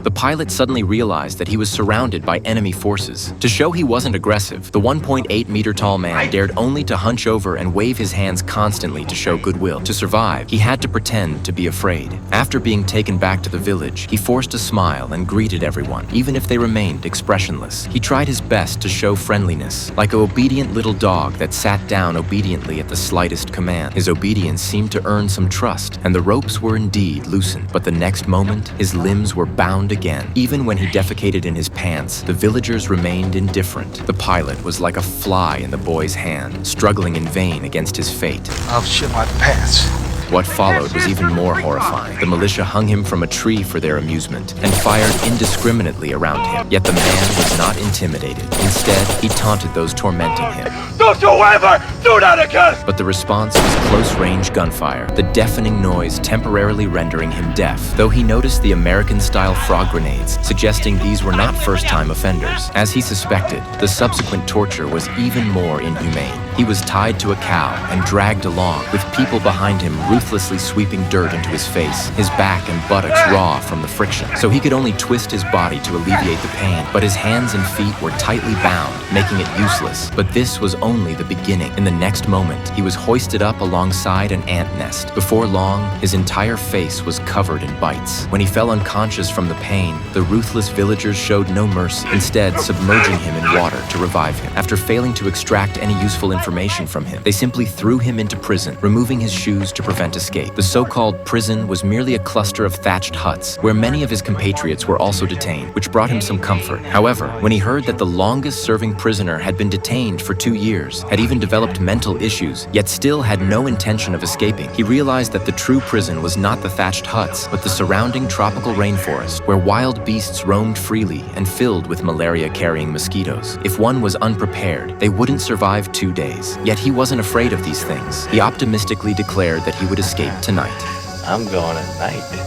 The pilot suddenly realized that he was surrounded by enemy forces. To show he wasn't aggressive, the 1.8-meter-tall man dared only to hunch over and wave his hands constantly to show goodwill. To survive, he had to pretend to be afraid. After being taken back to the village, he forced a smile and greeted everyone, even if they remained expressionless. He tried his best to show friendliness, like an obedient little dog that sat down obediently at the slightest command. His obedience seemed to earn some trust, and the ropes were indeed loosened. But the next moment, his limbs were bound again. Even when he defecated in his pants, the villagers remained indifferent. The pilot was like a fly in the boy's hand, struggling in vain against his fate. I'll shit my pants. What followed was even more horrifying. The militia hung him from a tree for their amusement and fired indiscriminately around him. Yet the man was not intimidated. Instead, he taunted those tormenting him. Don't you ever do that again! But the response was close-range gunfire, the deafening noise temporarily rendering him deaf, though he noticed the American-style frog grenades, suggesting these were not first-time offenders. As he suspected, the subsequent torture was even more inhumane. He was tied to a cow and dragged along, with people behind him ruthlessly sweeping dirt into his face, his back and buttocks raw from the friction. So he could only twist his body to alleviate the pain, but his hands and feet were tightly bound, making it useless. But this was only the beginning. In the next moment, he was hoisted up alongside an ant nest. Before long, his entire face was covered in bites. When he fell unconscious from the pain, the ruthless villagers showed no mercy, instead submerging him in water to revive him. After failing to extract any useful information from him, they simply threw him into prison, removing his shoes to prevent escape. The so-called prison was merely a cluster of thatched huts, where many of his compatriots were also detained, which brought him some comfort. However, when he heard that the longest-serving prisoner had been detained for 2 years, had even developed mental issues, yet still had no intention of escaping, he realized that the true prison was not the thatched huts, but the surrounding tropical rainforest, where wild beasts roamed freely and filled with malaria-carrying mosquitoes. If one was unprepared, they wouldn't survive 2 days. Yet he wasn't afraid of these things. He optimistically declared that he would escape tonight. I'm going at night.